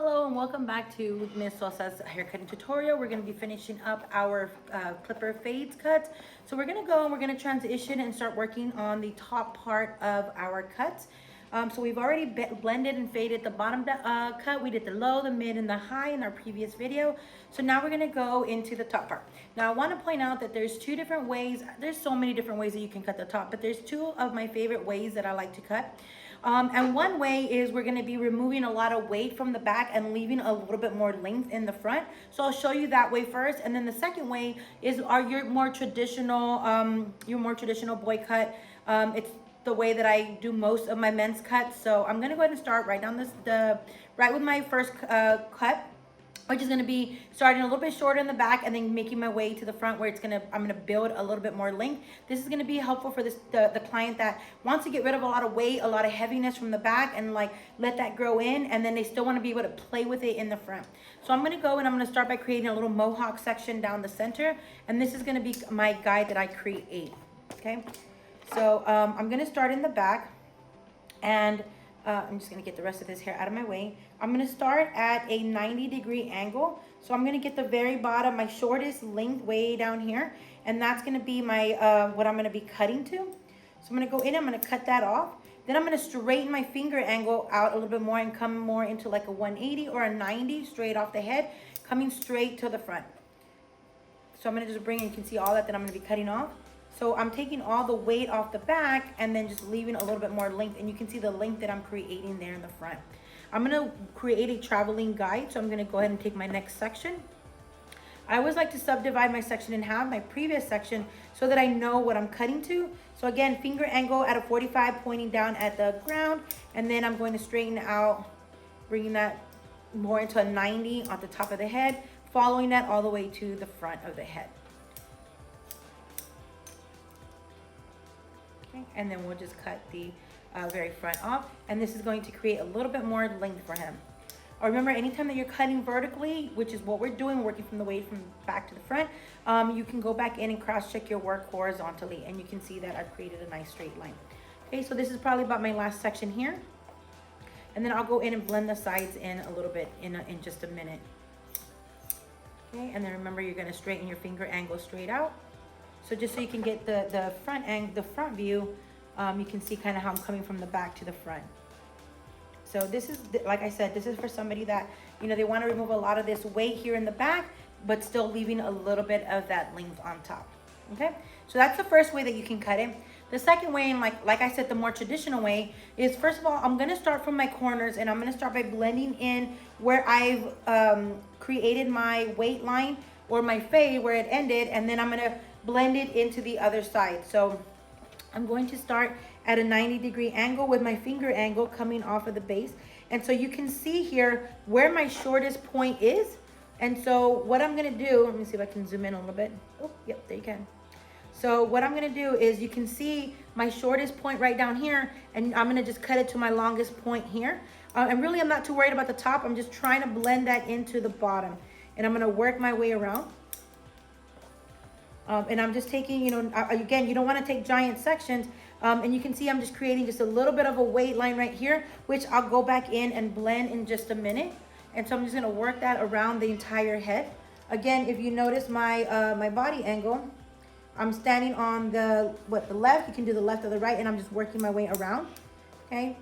Hello and welcome back to Miss Sosa's haircutting tutorial. We're going to be finishing up our clipper fades cuts. So we're going to go and we're going to transition and start working on the top part of our cuts. So we've already blended and faded the bottom cut. We did the low, the mid, and the high in our previous video. So now we're going to go into the top part. Now I want to point out that there's two different ways. There's so many different ways that you can cut the top, but there's two of my favorite ways that I like to cut. And one way is we're gonna be removing a lot of weight from the back and leaving a little bit more length in the front. So I'll show you that way first. And then the second way is your more traditional boy cut. It's the way that I do most of my men's cuts. So I'm gonna go ahead and start right down right with my first cut, which is gonna be starting a little bit shorter in the back and then making my way to the front where I'm gonna build a little bit more length. This is gonna be helpful for the client that wants to get rid of a lot of weight, a lot of heaviness from the back and like let that grow in, and then they still wanna be able to play with it in the front. So I'm gonna go and I'm gonna start by creating a little mohawk section down the center, and this is gonna be my guide that I create, okay? So I'm gonna start in the back, and I'm just gonna get the rest of this hair out of my way. I'm gonna start at a 90-degree angle. So I'm gonna get the very bottom, my shortest length way down here, and that's gonna be my what I'm gonna be cutting to. So I'm gonna go in, I'm gonna cut that off. Then I'm gonna straighten my finger angle out a little bit more and come more into like a 180 or a 90 straight off the head, coming straight to the front. So I'm gonna just bring in, you can see all that I'm gonna be cutting off. So I'm taking all the weight off the back and then just leaving a little bit more length, and you can see the length that I'm creating there in the front. I'm gonna create a traveling guide, so I'm gonna go ahead and take my next section. I always like to subdivide my section in half, my previous section, so that I know what I'm cutting to. So again, finger angle at a 45 pointing down at the ground, and then I'm going to straighten out, bringing that more into a 90 at the top of the head, following that all the way to the front of the head. Okay, and then we'll just cut the very front off, and this is going to create a little bit more length for him. Remember, anytime that you're cutting vertically, which is what we're doing, working from the way from back to the front, you can go back in and cross-check your work horizontally, and you can see that I've created a nice straight line. Okay, so this is probably about my last section here, and then I'll go in and blend the sides in a little bit in just a minute. Okay, and then remember, you're going to straighten your finger angle straight out. So just so you can get the front view, you can see kind of how I'm coming from the back to the front. So this is, like I said, this is for somebody that, you know, they want to remove a lot of this weight here in the back, but still leaving a little bit of that length on top. Okay, so that's the first way that you can cut it. The second way, and like I said, the more traditional way, is first of all, I'm going to start from my corners, and I'm going to start by blending in where I've created my weight line or my fade where it ended, and then I'm going to blend it into the other side. So I'm going to start at a 90-degree angle with my finger angle coming off of the base. And so you can see here where my shortest point is. And so what I'm gonna do, let me see if I can zoom in a little bit. Oh, yep, there you can. So what I'm gonna do is you can see my shortest point right down here, and I'm gonna just cut it to my longest point here. And really, I'm not too worried about the top. I'm just trying to blend that into the bottom. And I'm gonna work my way around. And I'm just taking, you know, again, you don't want to take giant sections. And you can see I'm just creating just a little bit of a weight line right here, which I'll go back in and blend in just a minute. And so I'm just going to work that around the entire head. Again, if you notice my my body angle, I'm standing on the left. You can do the left or the right, and I'm just working my way around. Okay,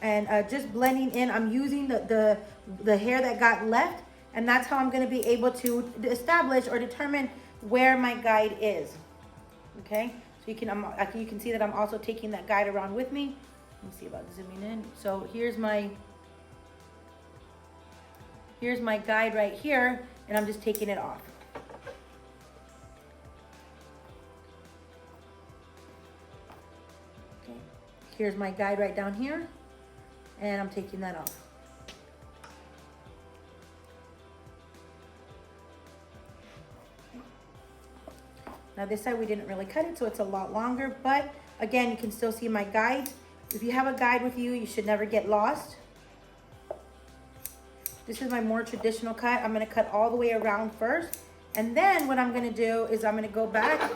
and just blending in. I'm using the hair that got left, and that's how I'm going to be able to establish or determine where my guide is. Okay, so you can see that I'm also taking that guide around with me. Let me see about zooming in. So here's my guide right here, and I'm just taking it off. Okay, here's my guide right down here, and I'm taking that off. Now this side we didn't really cut it, so it's a lot longer, but again, you can still see my guide. If you have a guide with you, you should never get lost. This is my more traditional cut. I'm gonna cut all the way around first, and then what I'm gonna do is I'm gonna go back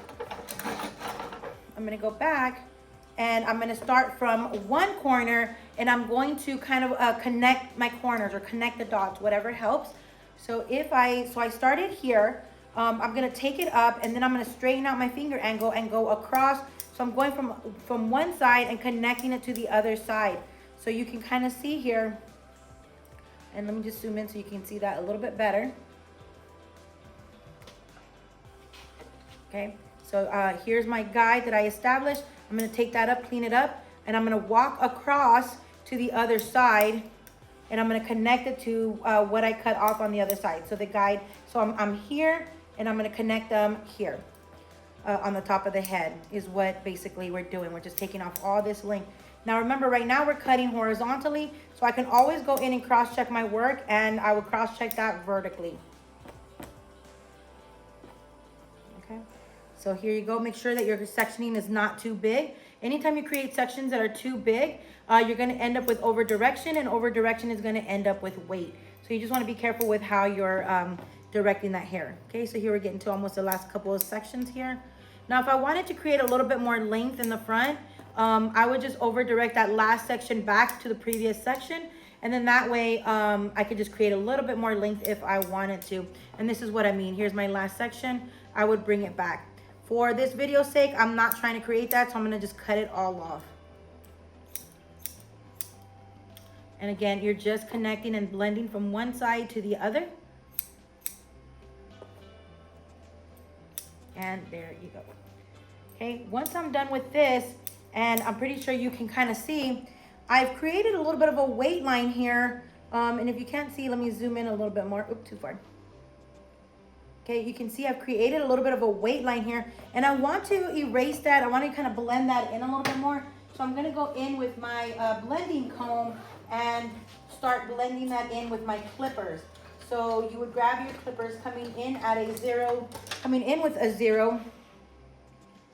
and I'm gonna start from one corner, and I'm going to kind of connect my corners or connect the dots, whatever helps. So I started here, I'm gonna take it up, and then I'm gonna straighten out my finger angle and go across. So I'm going from one side and connecting it to the other side. So you can kind of see here, and let me just zoom in so you can see that a little bit better. Okay, so here's my guide that I established. I'm gonna take that up, clean it up, and I'm gonna walk across to the other side, and I'm gonna connect it to what I cut off on the other side. So the guide, so I'm here, and I'm gonna connect them here on the top of the head is what basically we're doing. We're just taking off all this length. Now remember, right now we're cutting horizontally, so I can always go in and cross-check my work, and I will cross-check that vertically. Okay, so here you go. Make sure that your sectioning is not too big. Anytime you create sections that are too big, you're gonna end up with over direction, and over direction is gonna end up with weight. So you just wanna be careful with how you're directing that hair. Okay, so here we're getting to almost the last couple of sections here. Now, if I wanted to create a little bit more length in the front, I would just over direct that last section back to the previous section. And then that way, I could just create a little bit more length if I wanted to. And this is what I mean. Here's my last section. I would bring it back. For this video's sake, I'm not trying to create that, so I'm gonna just cut it all off. And again, you're just connecting and blending from one side to the other. And there you go. Okay, once I'm done with this, and I'm pretty sure you can kind of see, I've created a little bit of a weight line here. And if you can't see, let me zoom in a little bit more. Oops, too far. Okay, you can see I've created a little bit of a weight line here, and I want to erase that. I want to kind of blend that in a little bit more. So I'm gonna go in with my blending comb and start blending that in with my clippers. So you would grab your clippers coming in at a 0, coming in with a 0.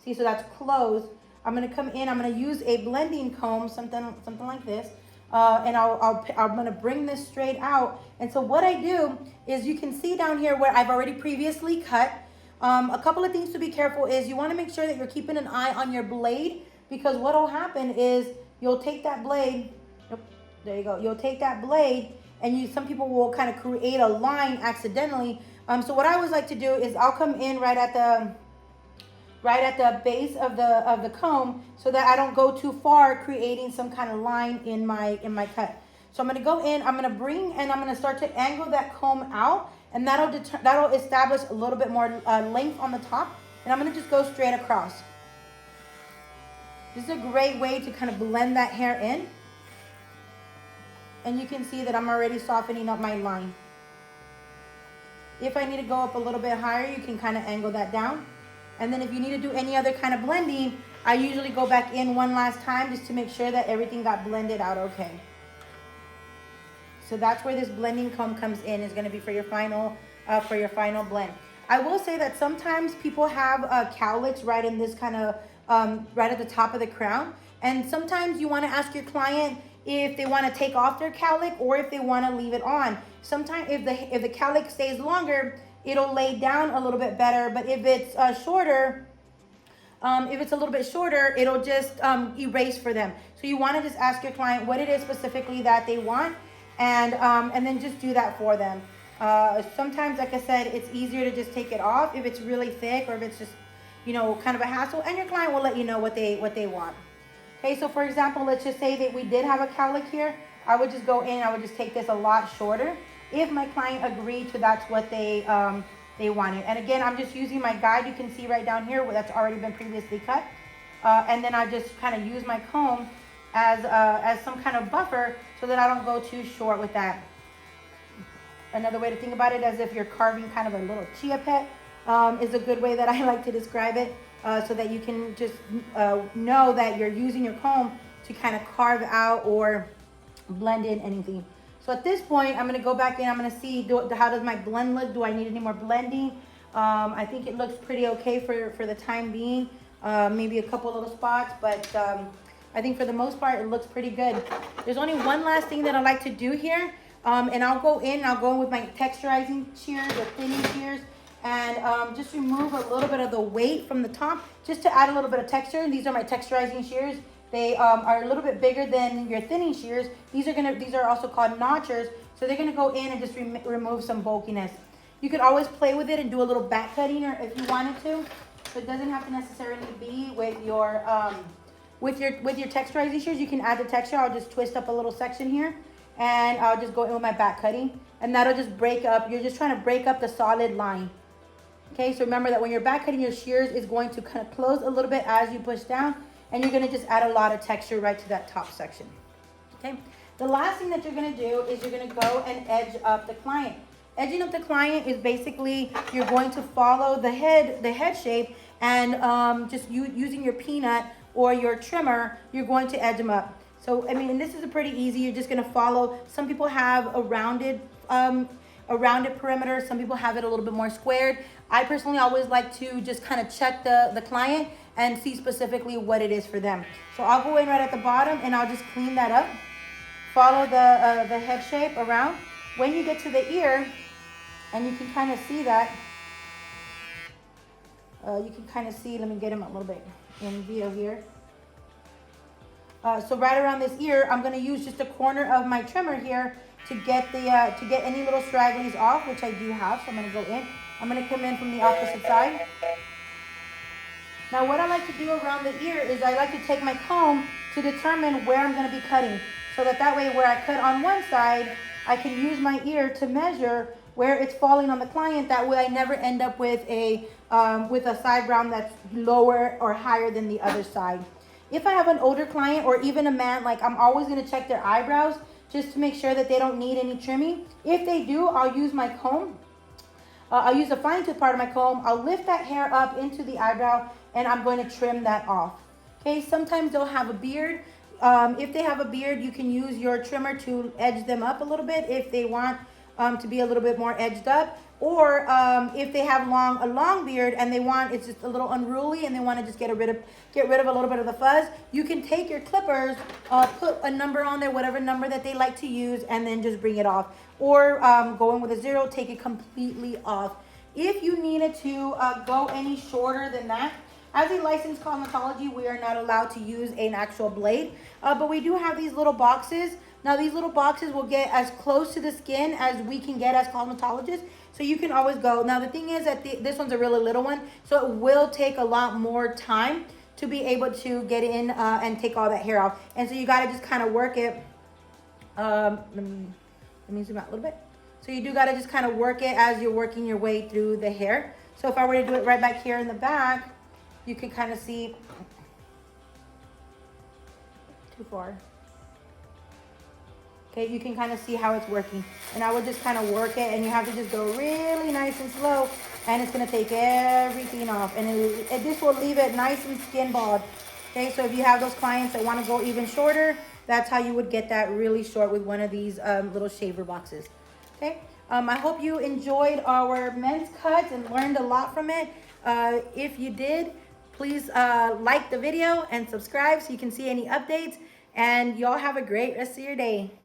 See, so that's closed. I'm gonna come in, I'm gonna use a blending comb, something like this. And I'm gonna bring this straight out. And so what I do is, you can see down here where I've already previously cut. A couple of things to be careful is, you wanna make sure that you're keeping an eye on your blade, because what'll happen is you'll take that blade, there you go, you'll take that blade, and some people will kind of create a line accidentally. So what I always like to do is, I'll come in right at the base of the comb, so that I don't go too far creating some kind of line in my cut. So I'm gonna go in, I'm gonna bring, and I'm gonna start to angle that comb out, and that'll establish a little bit more length on the top, and I'm gonna just go straight across. This is a great way to kind of blend that hair in. And you can see that I'm already softening up my line. If I need to go up a little bit higher, you can kind of angle that down. And then if you need to do any other kind of blending, I usually go back in one last time just to make sure that everything got blended out okay. So that's where this blending comb comes in, is going to be for your final blend. I will say that sometimes people have cowlicks right in this kind of, right at the top of the crown. And sometimes you want to ask your client if they want to take off their cowlick or if they want to leave it on. Sometimes if the cowlick stays longer, it'll lay down a little bit better. But if it's shorter, if it's a little bit shorter, it'll just erase for them. So you want to just ask your client what it is specifically that they want, and then just do that for them. Sometimes, like I said, it's easier to just take it off if it's really thick, or if it's just, kind of a hassle, and your client will let you know what they want. Okay, so for example, let's just say that we did have a cowlick here. I would just go in, I would just take this a lot shorter if my client agreed to that's what they wanted. And again, I'm just using my guide. You can see right down here where that's already been previously cut. And then I just kind of use my comb as some kind of buffer so that I don't go too short with that. Another way to think about it, as if you're carving kind of a little chia pet, is a good way that I like to describe it. So that you can just know that you're using your comb to kind of carve out or blend in anything. So at this point, I'm going to go back in. I'm going to see how does my blend look. Do I need any more blending? I think it looks pretty okay for the time being. Maybe a couple little spots, but I think for the most part, it looks pretty good. There's only one last thing that I like to do here. And I'll go in with my texturizing shears or thinning shears. And just remove a little bit of the weight from the top, just to add a little bit of texture. And these are my texturizing shears. They are a little bit bigger than your thinning shears. These are also called notchers. So they're gonna go in and just remove some bulkiness. You could always play with it and do a little back cutting or if you wanted to. So it doesn't have to necessarily be with your texturizing shears. You can add the texture. I'll just twist up a little section here and I'll just go in with my back cutting and that'll just break up. You're just trying to break up the solid line. Okay, so remember that when you're back cutting, your shears is going to kind of close a little bit as you push down and you're gonna just add a lot of texture right to that top section. Okay, the last thing that you're gonna do is you're gonna go and edge up the client. Edging up the client is basically you're going to follow the head shape and just using your peanut or your trimmer, you're going to edge them up. So, I mean, this is a pretty easy, you're just gonna follow. Some people have a rounded perimeter, some people have it a little bit more squared. I personally always like to just kind of check the client and see specifically what it is for them. So I'll go in right at the bottom and I'll just clean that up. Follow the head shape around. When you get to the ear, and you can kind of see that, you can kind of see, let me get him a little bit in view here. So right around this ear, I'm gonna use just a corner of my trimmer here to get any little stragglies off, which I do have. So I'm gonna go in. I'm gonna come in from the opposite side. Now what I like to do around the ear is I like to take my comb to determine where I'm gonna be cutting. So that way where I cut on one side, I can use my ear to measure where it's falling on the client. That way I never end up with a side round that's lower or higher than the other side. If I have an older client or even a man, like I'm always gonna check their eyebrows just to make sure that they don't need any trimming. If they do, I'll use my comb. I'll use the fine tooth part of my comb. I'll lift that hair up into the eyebrow and I'm going to trim that off. Okay, sometimes they'll have a beard. If they have a beard, you can use your trimmer to edge them up a little bit if they want to be a little bit more edged up. Or if they have a long beard and it's just a little unruly and they want to just get rid of a little bit of the fuzz, you can take your clippers, put a number on there, whatever number that they like to use, and then just bring it off. Or go in with a 0, take it completely off. If you needed to go any shorter than that, as a licensed cosmetology, we are not allowed to use an actual blade, but we do have these little boxes. Now these little boxes will get as close to the skin as we can get as cosmetologists. So you can always go. Now the thing is that this one's a really little one, so it will take a lot more time to be able to get in and take all that hair off. And so you gotta just kind of work it. Let me zoom out a little bit. So you do gotta just kind of work it as you're working your way through the hair. So if I were to do it right back here in the back, you can kind of see, too far. Okay, you can kind of see how it's working. And I would just kind of work it, and you have to just go really nice and slow, and it's gonna take everything off. And this will leave it nice and skin bald. Okay, so if you have those clients that wanna go even shorter, that's how you would get that really short with one of these little shaver boxes. Okay, I hope you enjoyed our men's cuts and learned a lot from it. If you did, please like the video and subscribe so you can see any updates. And y'all have a great rest of your day.